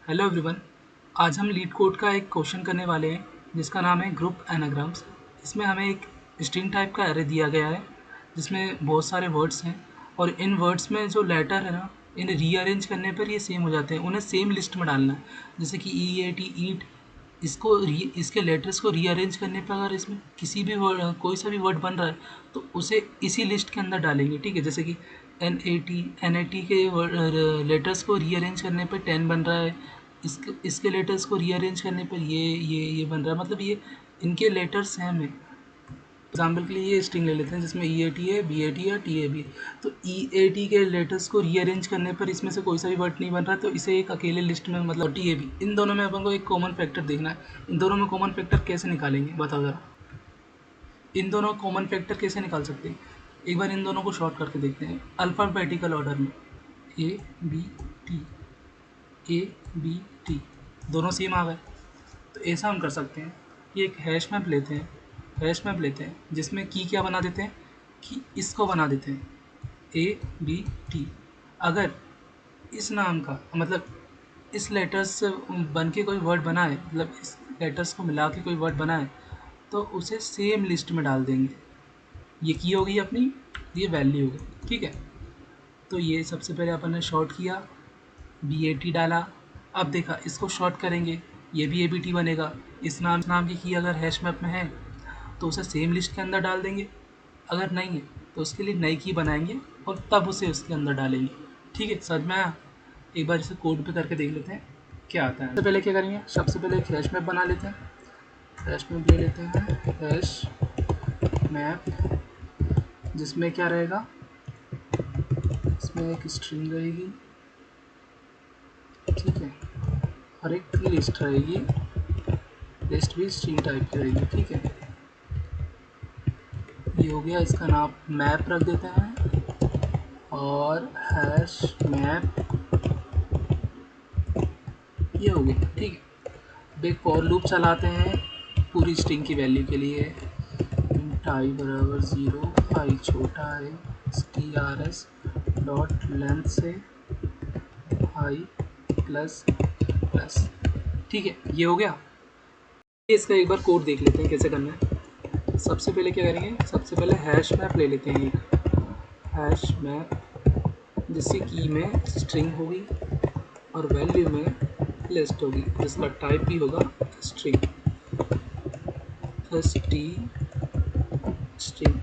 Hello everyone. आज हम leet code का एक क्वेश्चन करने वाले हैं जिसका नाम है ग्रुप एनाग्राम्स। इसमें हमें एक स्ट्रिंग टाइप का एरे दिया गया है जिसमें बहुत सारे वर्ड्स हैं और इन वर्ड्स में जो लेटर है ना, इन्हें रीअरेंज करने पर ये सेम हो जाते हैं। उन्हें सेम लिस्ट में डालना है, जैसे कि ई ए टी ईट। इसके लेटर्स को रीअरेंज करने पर अगर इसमें किसी भी वर्ड, कोई सा भी वर्ड बन रहा है तो उसे इसी लिस्ट के अंदर डालेंगे। ठीक है, जैसे कि एन ए टी के लेटर्स को रीअरेंज करने पर 10 बन रहा है। इसके लेटर्स को रीअरेंज करने पर ये बन रहा है, मतलब ये इनके लेटर्स सेम है। एग्जाम्पल के लिए ये स्ट्रिंग ले लेते हैं जिसमें ई ए टी है, बी ए टी है, टी ए बी। तो ई ए टी के लेटर्स को रीअरेंज करने पर इसमें से कोई सा भी वर्ड नहीं बन रहा है, तो इसे एक अकेले लिस्ट में, मतलब टी ए बी, इन दोनों में अपन को एक कॉमन फैक्टर देखना है। इन दोनों में कॉमन फैक्टर कैसे निकालेंगे बताओ ज़रा। इन दोनों कॉमन फैक्टर कैसे निकाल सकते हैं, एक बार इन दोनों को शॉर्ट करके देखते हैं अल्फ़ाबेटिकल ऑर्डर में। A B T, A B T, दोनों सेम आ गए। तो ऐसा हम कर सकते हैं कि एक हैश मैप लेते हैं, जिसमें की क्या बना देते हैं कि इसको बना देते हैं ए बी टी। अगर इस नाम का, मतलब इस लेटर्स से बन के कोई वर्ड बना है, मतलब इस लेटर्स को मिला के कोई वर्ड बना है, तो उसे सेम लिस्ट में डाल देंगे। ये की हो गई अपनी, ये वैल्यू हो गई। ठीक है, तो ये सबसे पहले अपन ने शॉर्ट किया, बी ए टी डाला। अब देखा इसको शॉर्ट करेंगे, ये भी ए बी टी बनेगा। इस नाम की अगर हैश मैप में है तो उसे सेम लिस्ट के अंदर डाल देंगे, अगर नहीं है तो उसके लिए नई की बनाएंगे और तब उसे उसके अंदर डालेंगे। ठीक है, समझ में आया? एक बार इसे कोड पे करके देख लेते हैं क्या आता है। सबसे पहले क्या करेंगे, सबसे पहले एक हैश मैप बना लेते हैं। हैश मैप ले लेते हैं, हैश मैप, जिसमें क्या रहेगा, इसमें एक स्ट्रिंग रहेगी। ठीक है, और एक लिस्ट रहेगी, लिस्ट भी स्ट्रिंग टाइप की रहेगी। ठीक है, ये हो गया, इसका नाम मैप रख देते हैं और हैश मैप, ये हो गया। ठीक है, अब एक फॉर लूप चलाते हैं पूरी स्ट्रिंग की वैल्यू के लिए। इंट आई बराबर 0, आई छोटा है T R S dot length से आई प्लस प्लस। ठीक है, ये हो गया। इसका एक बार कोड देख लेते हैं कैसे करना है। सबसे पहले क्या करेंगे, सबसे पहले हैश मैप ले लेते हैं, एक हैश मैप जिससे की में स्ट्रिंग होगी और वैल्यू में लिस्ट होगी, जिसका टाइप भी होगा स्ट्रिंग, एस टी स्ट्रिंग।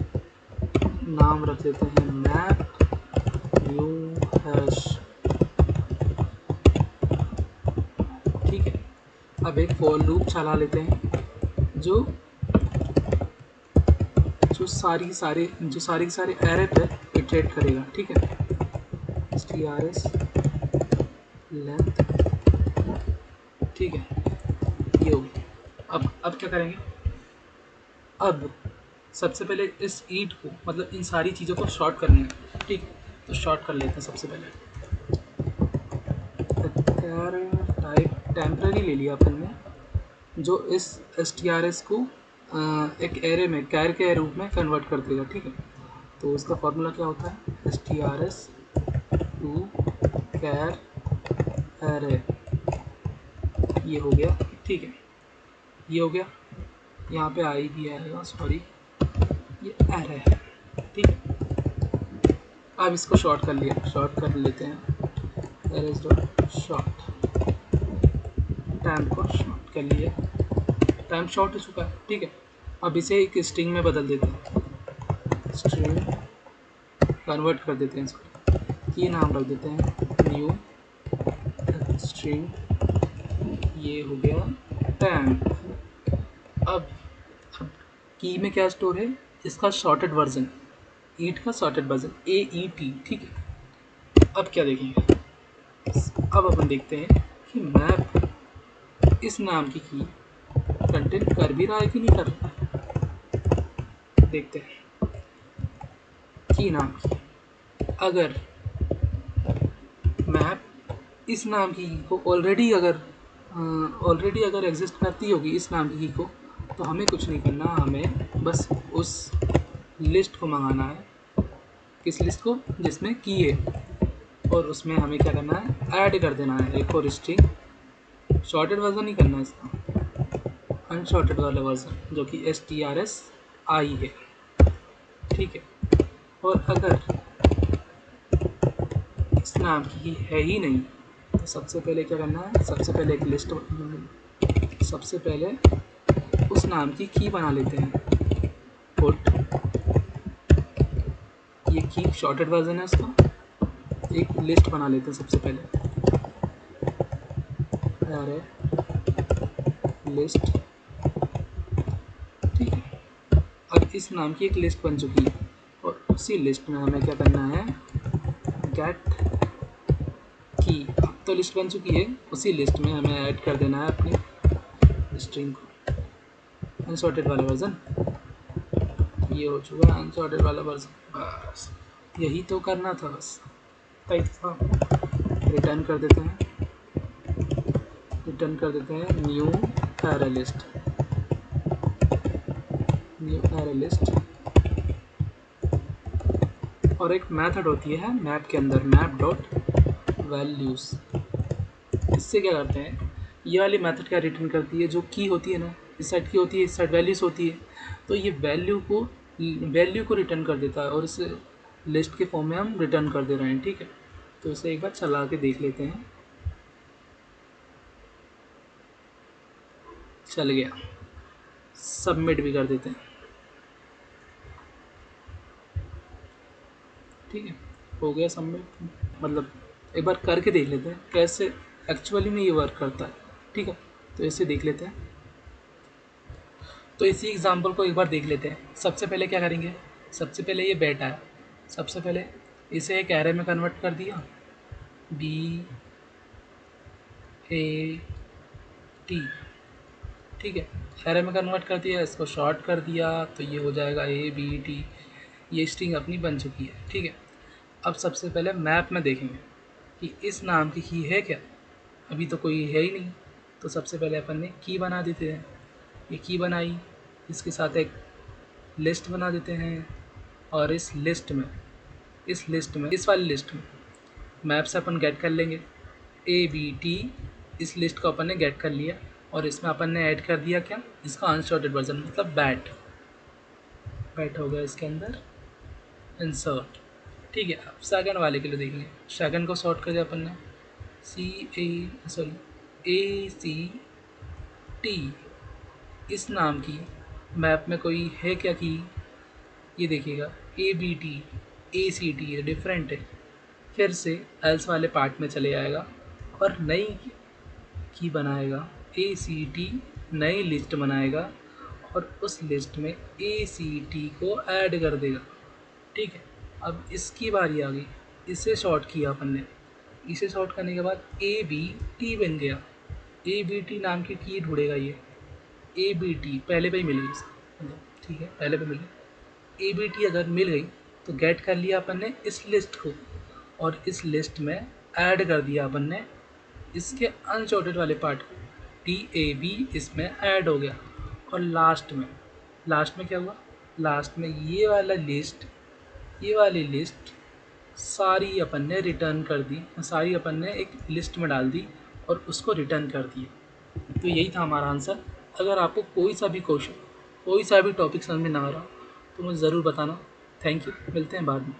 नाम रख देते हैं मैप न्यू हैश। ठीक है, अब एक फॉर लूप चला लेते हैं जो सारी के सारे एरे पे इटरेट करेगा। ठीक है, टी आर एस लेंथ। ठीक है, ये हो गया। अब क्या करेंगे, अब सबसे पहले इस ईट को, मतलब इन सारी चीज़ों को शॉर्ट करना है। ठीक है, तो शॉर्ट कर लेते हैं। सबसे पहले टाइप टेम्पररी ले लिया अपन ने, जो इस एस टी आर एस को एक एरे में कैर के रूप में कन्वर्ट कर देगा। ठीक है, तो उसका फॉर्मूला क्या होता है, S T R S to char array. ये हो गया। ठीक है, ये हो गया। यहाँ पे आई भी आएगा, सॉरी, ये एरे है। ठीक है, अब इसको शॉर्ट कर लिया, शॉर्ट कर लेते हैं, एरेज डॉट शॉर्ट। टाइम को शॉर्ट कर लिया, टाइम शॉर्ट हो चुका है। ठीक है, अब इसे एक स्ट्रिंग में बदल देते हैं, स्ट्रिंग कन्वर्ट कर देते हैं इसको, की नाम रख देते हैं न्यू स्ट्रिंग। ये हो गया टाइम। अब की में क्या स्टोर है, इसका शॉर्टेड वर्जन, ईट का शॉर्टेड वर्जन ए ई टी। ठीक है, अब क्या देखेंगे, अब अपन देखते हैं कि मैप इस नाम की कंटेंट कर भी रहा है कि नहीं कर रहा। देखते हैं की नाम की, अगर मैप इस नाम की को ऑलरेडी अगर एग्जिस्ट करती होगी इस नाम की को, तो हमें कुछ नहीं करना, हमें बस उस लिस्ट को मंगाना है। किस लिस्ट को, जिसमें की है, और उसमें हमें क्या करना है, ऐड कर देना है एक और स्ट्रिंग शॉर्टेड वर्जन ही करना है इसका, अनशॉर्टेड वाला वर्जन जो कि STRSI है, ठीक है। और अगर इस नाम की है ही नहीं तो सबसे पहले क्या करना है, सबसे पहले एक लिस्ट, सबसे पहले उस नाम की की बना लेते हैं, पुट, ये की शॉर्टेड वर्जन है उसका, एक लिस्ट बना लेते हैं सबसे पहले, अरे लिस्ट, ठीक है। अब इस नाम की एक लिस्ट बन चुकी है और उसी लिस्ट में हमें क्या करना है, गेट की। अब तो लिस्ट बन चुकी है, उसी लिस्ट में हमें ऐड कर देना है अपनी स्ट्रिंग को, अनसॉर्टेड वाला वर्जन, ये हो चुका है अनसॉर्टेड वाला वर्जन, बस यही तो करना था, बस रिटर्न कर देते हैं, न्यू एरे लिस्ट, और एक मेथड होती है मैप के अंदर, मैप डॉट वैल्यूज़। इससे क्या करते हैं, ये वाली मेथड क्या रिटर्न करती है, जो की होती है ना, इस साइड की होती है, इस साइड वैल्यूज़ होती है, तो ये वैल्यू को रिटर्न कर देता है और इस लिस्ट के फॉर्म में हम रिटर्न कर दे रहे हैं, ठीक है। तो इसे एक बार चला के देख लेते हैं, चल गया, सबमिट भी कर देते हैं, ठीक है, हो गया सबमिट। मतलब एक बार करके देख लेते हैं कैसे एक्चुअली में ये वर्क करता है, ठीक है। तो इसे देख लेते हैं, तो इसी एग्जांपल को एक बार देख लेते हैं। सबसे पहले क्या करेंगे, सबसे पहले ये बेटा है, सबसे पहले इसे एक एरे में कन्वर्ट कर दिया, BAT, ठीक है, एरे में कन्वर्ट कर दिया, इसको शॉर्ट कर दिया तो ये हो जाएगा ABT, ये स्ट्रिंग अपनी बन चुकी है, ठीक है। अब सबसे पहले मैप में देखेंगे कि इस नाम की की है क्या, अभी तो कोई है ही नहीं, तो सबसे पहले अपन ने की बना देते हैं, ये की बनाई, इसके साथ एक लिस्ट बना देते हैं, और इस वाली लिस्ट में मैप से अपन गेट कर लेंगे ABT, इस लिस्ट को अपन ने गेट कर लिया और इसमें अपन ने ऐड कर दिया क्या, इसका अनसॉर्टेड वर्जन, मतलब बैट हो गया इसके अंदर इंसर्ट, ठीक है। अब सेकंड वाले के लिए देखेंगे, सेकंड को सॉर्ट कर दिया अपन ने, ACT, इस नाम की मैप में कोई है क्या की, ये देखिएगा ABT ACT डिफरेंट है, फिर से एल्स वाले पार्ट में चले जाएगा और नई की बनाएगा, ACT नई लिस्ट बनाएगा और उस लिस्ट में ACT को ऐड कर देगा, ठीक है। अब इसकी बारी आ गई, इसे शॉर्ट किया अपन ने, इसे शॉर्ट करने के बाद ABT बन गया, ABT नाम की की ढूंढेगा ये, ABT पहले पे ही मिल गई, ठीक है, पहले पे मिल गई, ABT अगर मिल गई तो गेट कर लिया अपन ने इस लिस्ट को और इस लिस्ट में ऐड कर दिया अपन ने इसके अनसॉर्टेड वाले पार्ट को, TAB इसमें ऐड हो गया। और लास्ट में क्या हुआ, लास्ट में ये वाली लिस्ट सारी अपन ने रिटर्न कर दी, सारी अपन ने एक लिस्ट में डाल दी और उसको रिटर्न कर दिया। तो यही था हमारा आंसर। अगर आपको कोई सा भी क्वेश्चन, कोई सा भी टॉपिक समझ में ना आ रहा तो मुझे ज़रूर बताना। थैंक यू, मिलते हैं बाद में।